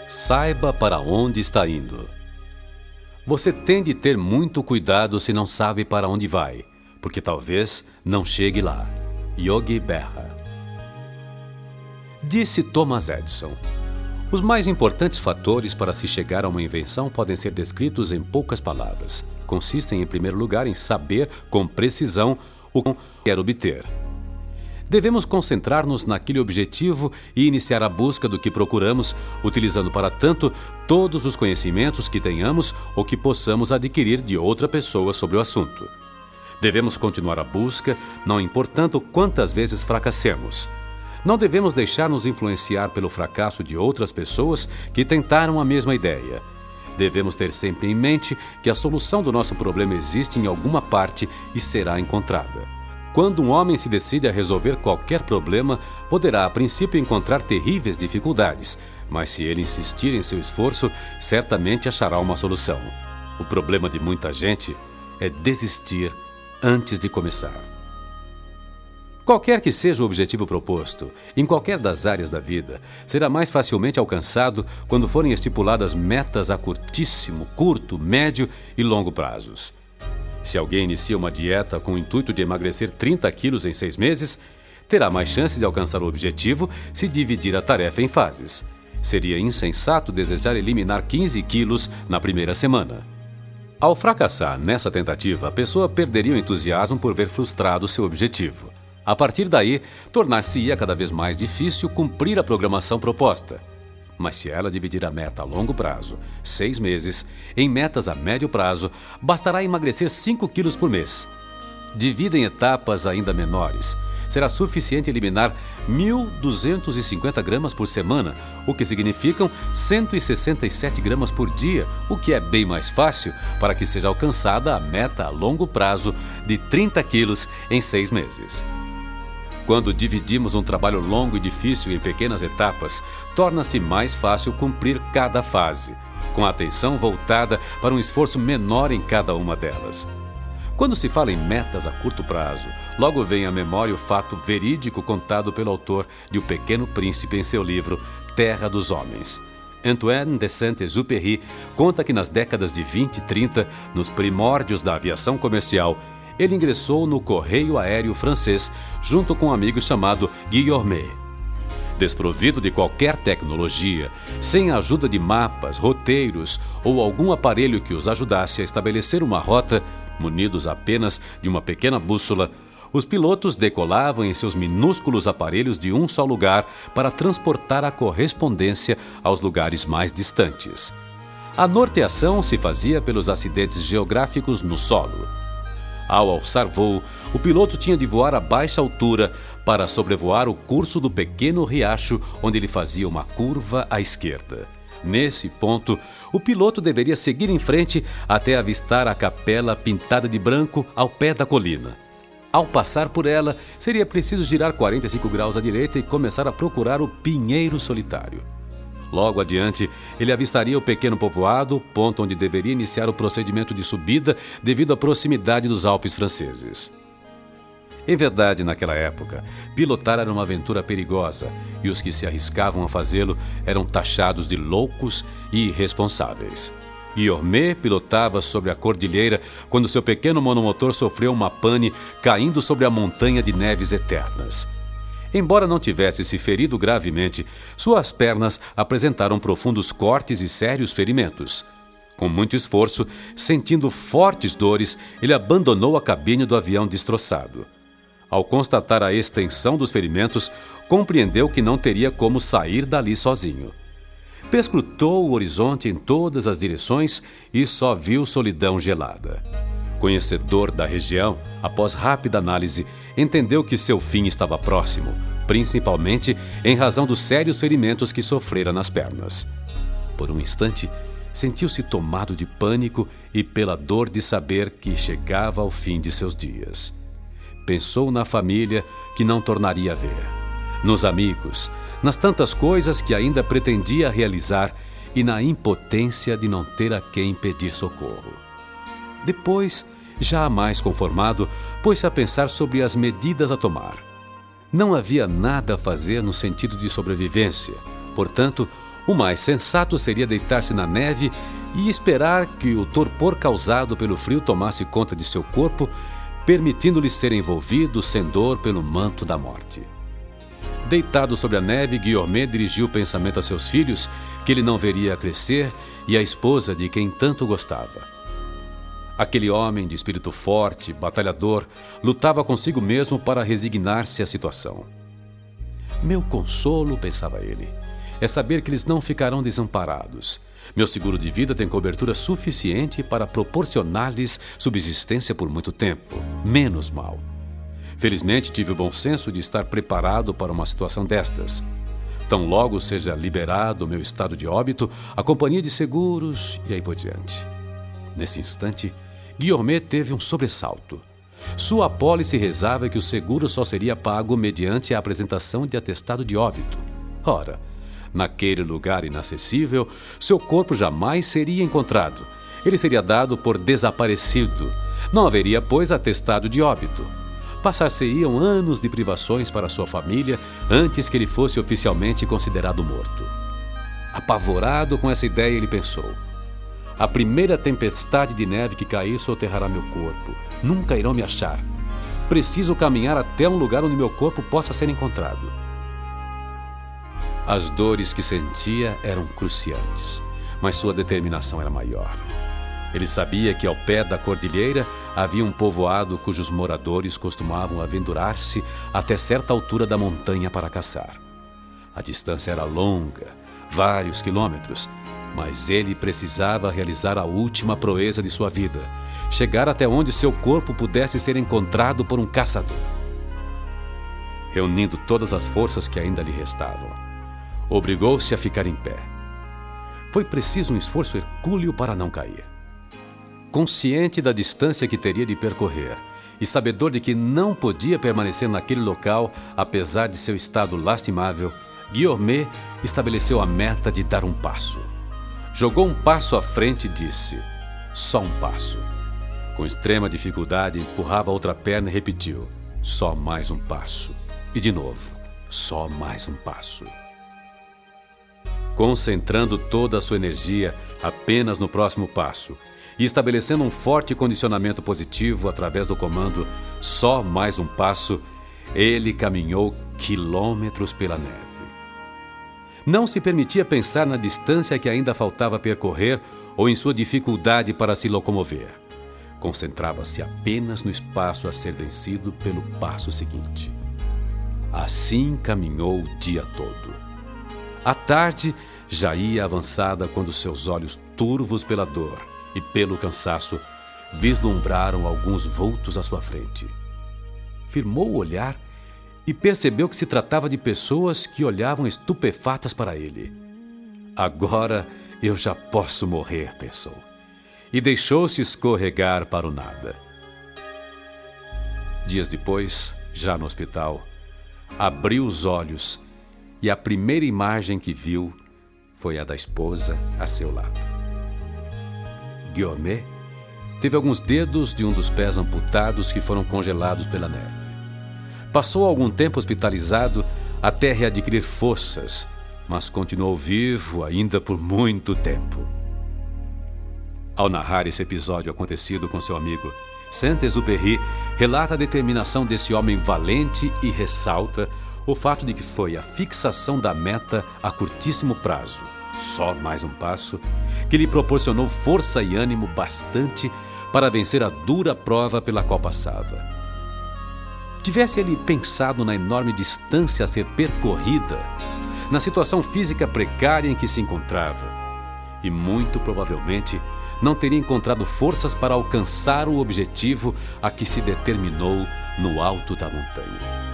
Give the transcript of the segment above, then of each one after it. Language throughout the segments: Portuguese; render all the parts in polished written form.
Saiba para onde está indo. Você tem de ter muito cuidado se não sabe para onde vai, porque talvez não chegue lá. Yogi Berra. Disse Thomas Edison: os mais importantes fatores para se chegar a uma invenção podem ser descritos em poucas palavras. Consistem, em primeiro lugar, em saber com precisão o que quer obter. Devemos concentrar-nos naquele objetivo e iniciar a busca do que procuramos, utilizando para tanto todos os conhecimentos que tenhamos ou que possamos adquirir de outra pessoa sobre o assunto. Devemos continuar a busca, não importando quantas vezes fracassemos. Não devemos deixar-nos influenciar pelo fracasso de outras pessoas que tentaram a mesma ideia. Devemos ter sempre em mente que a solução do nosso problema existe em alguma parte e será encontrada. Quando um homem se decide a resolver qualquer problema, poderá a princípio encontrar terríveis dificuldades, mas se ele insistir em seu esforço, certamente achará uma solução. O problema de muita gente é desistir antes de começar. Qualquer que seja o objetivo proposto, em qualquer das áreas da vida, será mais facilmente alcançado quando forem estipuladas metas a curtíssimo, curto, médio e longo prazos. Se alguém inicia uma dieta com o intuito de emagrecer 30 quilos em 6 meses, terá mais chances de alcançar o objetivo se dividir a tarefa em fases. Seria insensato desejar eliminar 15 quilos na primeira semana. Ao fracassar nessa tentativa, a pessoa perderia o entusiasmo por ver frustrado seu objetivo. A partir daí, tornar-se-ia cada vez mais difícil cumprir a programação proposta. Mas se ela dividir a meta a longo prazo, 6 meses, em metas a médio prazo, bastará emagrecer 5 quilos por mês. Divida em etapas ainda menores. Será suficiente eliminar 1.250 gramas por semana, o que significam 167 gramas por dia, o que é bem mais fácil para que seja alcançada a meta a longo prazo de 30 quilos em 6 meses. Quando dividimos um trabalho longo e difícil em pequenas etapas, torna-se mais fácil cumprir cada fase, com a atenção voltada para um esforço menor em cada uma delas. Quando se fala em metas a curto prazo, logo vem à memória o fato verídico contado pelo autor de O Pequeno Príncipe em seu livro Terra dos Homens. Antoine de Saint-Exupéry conta que nas décadas de 20 e 30, nos primórdios da aviação comercial, ele ingressou no correio aéreo francês junto com um amigo chamado Guillaume. Desprovido de qualquer tecnologia, sem a ajuda de mapas, roteiros ou algum aparelho que os ajudasse a estabelecer uma rota, munidos apenas de uma pequena bússola, os pilotos decolavam em seus minúsculos aparelhos de um só lugar para transportar a correspondência aos lugares mais distantes. A norteação se fazia pelos acidentes geográficos no solo. Ao alçar voo, o piloto tinha de voar a baixa altura para sobrevoar o curso do pequeno riacho onde ele fazia uma curva à esquerda. Nesse ponto, o piloto deveria seguir em frente até avistar a capela pintada de branco ao pé da colina. Ao passar por ela, seria preciso girar 45 graus à direita e começar a procurar o Pinheiro Solitário. Logo adiante, ele avistaria o pequeno povoado, ponto onde deveria iniciar o procedimento de subida devido à proximidade dos Alpes franceses. Em verdade, naquela época, pilotar era uma aventura perigosa e os que se arriscavam a fazê-lo eram taxados de loucos e irresponsáveis. Guillaume pilotava sobre a cordilheira quando seu pequeno monomotor sofreu uma pane caindo sobre a montanha de neves eternas. Embora não tivesse se ferido gravemente, suas pernas apresentaram profundos cortes e sérios ferimentos. Com muito esforço, sentindo fortes dores, ele abandonou a cabine do avião destroçado. Ao constatar a extensão dos ferimentos, compreendeu que não teria como sair dali sozinho. Perscrutou o horizonte em todas as direções e só viu solidão gelada. Conhecedor da região, após rápida análise, entendeu que seu fim estava próximo, principalmente em razão dos sérios ferimentos que sofrera nas pernas. Por um instante, sentiu-se tomado de pânico e pela dor de saber que chegava ao fim de seus dias. Pensou na família que não tornaria a ver, nos amigos, nas tantas coisas que ainda pretendia realizar e na impotência de não ter a quem pedir socorro. Depois, já mais conformado, pôs-se a pensar sobre as medidas a tomar. Não havia nada a fazer no sentido de sobrevivência. Portanto, O mais sensato seria deitar-se na neve e esperar que o torpor causado pelo frio tomasse conta de seu corpo, permitindo-lhe ser envolvido sem dor pelo manto da morte. Deitado sobre a neve, Guillaumet dirigiu o pensamento a seus filhos, que ele não veria crescer, e à esposa de quem tanto gostava. Aquele homem de espírito forte, batalhador, lutava consigo mesmo para resignar-se à situação. Meu consolo, pensava ele, é saber que eles não ficarão desamparados. Meu seguro de vida tem cobertura suficiente para proporcionar-lhes subsistência por muito tempo. Menos mal. Felizmente, tive o bom senso de estar preparado para uma situação destas. Tão logo seja liberado o meu estado de óbito, a companhia de seguros e aí por diante. Nesse instante, Guillaumet teve um sobressalto. Sua apólice rezava que o seguro só seria pago mediante a apresentação de atestado de óbito. Ora, naquele lugar inacessível, seu corpo jamais seria encontrado. Ele seria dado por desaparecido. Não haveria, pois, atestado de óbito. Passar-se-iam anos de privações para sua família antes que ele fosse oficialmente considerado morto. Apavorado com essa ideia, ele pensou: a primeira tempestade de neve que cair soterrará meu corpo. Nunca irão me achar. Preciso caminhar até um lugar onde meu corpo possa ser encontrado. As dores que sentia eram cruciantes, mas sua determinação era maior. Ele sabia que ao pé da cordilheira havia um povoado cujos moradores costumavam aventurar-se até certa altura da montanha para caçar. A distância era longa, vários quilômetros, mas ele precisava realizar a última proeza de sua vida, chegar até onde seu corpo pudesse ser encontrado por um caçador. Reunindo todas as forças que ainda lhe restavam, obrigou-se a ficar em pé. Foi preciso um esforço hercúleo para não cair. Consciente da distância que teria de percorrer e sabedor de que não podia permanecer naquele local, apesar de seu estado lastimável, Guillaumet estabeleceu a meta de dar um passo. Jogou um passo à frente e disse: só um passo. Com extrema dificuldade, empurrava a outra perna e repetiu: só mais um passo. E de novo: só mais um passo. Concentrando toda a sua energia apenas no próximo passo e estabelecendo um forte condicionamento positivo através do comando só mais um passo, ele caminhou quilômetros pela neve. Não se permitia pensar na distância que ainda faltava percorrer ou em sua dificuldade para se locomover. Concentrava-se apenas no espaço a ser vencido pelo passo seguinte. Assim caminhou o dia todo. A tarde já ia avançada quando seus olhos turvos pela dor e pelo cansaço vislumbraram alguns vultos à sua frente. Firmou o olhar e percebeu que se tratava de pessoas que olhavam estupefatas para ele. Agora eu já posso morrer, pensou, e deixou-se escorregar para o nada. Dias depois, já no hospital, abriu os olhos e a primeira imagem que viu foi a da esposa a seu lado. Guillaumet teve alguns dedos de um dos pés amputados que foram congelados pela neve. Passou algum tempo hospitalizado até readquirir forças, mas continuou vivo ainda por muito tempo. Ao narrar esse episódio acontecido com seu amigo, Saint-Exupéry relata a determinação desse homem valente e ressalta o fato de que foi a fixação da meta a curtíssimo prazo, só mais um passo, que lhe proporcionou força e ânimo bastante para vencer a dura prova pela qual passava. Tivesse ele pensado na enorme distância a ser percorrida, na situação física precária em que se encontrava, e muito provavelmente não teria encontrado forças para alcançar o objetivo a que se determinou no alto da montanha.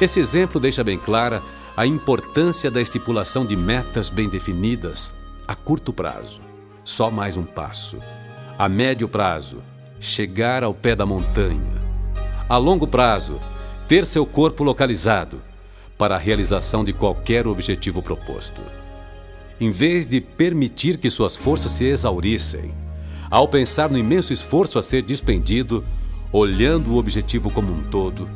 Esse exemplo deixa bem clara a importância da estipulação de metas bem definidas a curto prazo, só mais um passo; a médio prazo, chegar ao pé da montanha; a longo prazo, ter seu corpo localizado para a realização de qualquer objetivo proposto. Em vez de permitir que suas forças se exaurissem, ao pensar no imenso esforço a ser despendido, olhando o objetivo como um todo,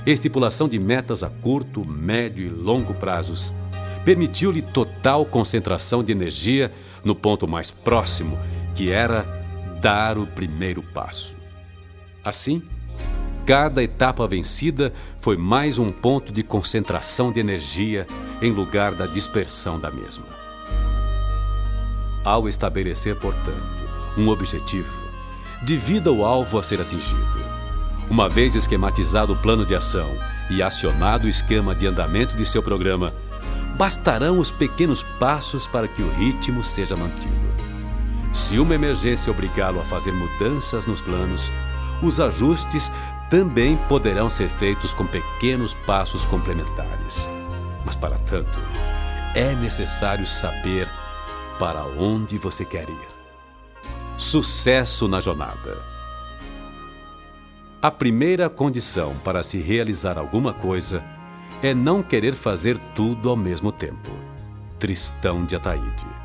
estipulação de metas a curto, médio e longo prazos permitiu-lhe total concentração de energia no ponto mais próximo, que era dar o primeiro passo. Assim, cada etapa vencida foi mais um ponto de concentração de energia em lugar da dispersão da mesma. Ao estabelecer, portanto, um objetivo, divida o alvo a ser atingido. Uma vez esquematizado o plano de ação e acionado o esquema de andamento de seu programa, bastarão os pequenos passos para que o ritmo seja mantido. Se uma emergência obrigá-lo a fazer mudanças nos planos, os ajustes também poderão ser feitos com pequenos passos complementares. Mas, para tanto, é necessário saber para onde você quer ir. Sucesso na jornada. A primeira condição para se realizar alguma coisa é não querer fazer tudo ao mesmo tempo. Tristão de Ataíde.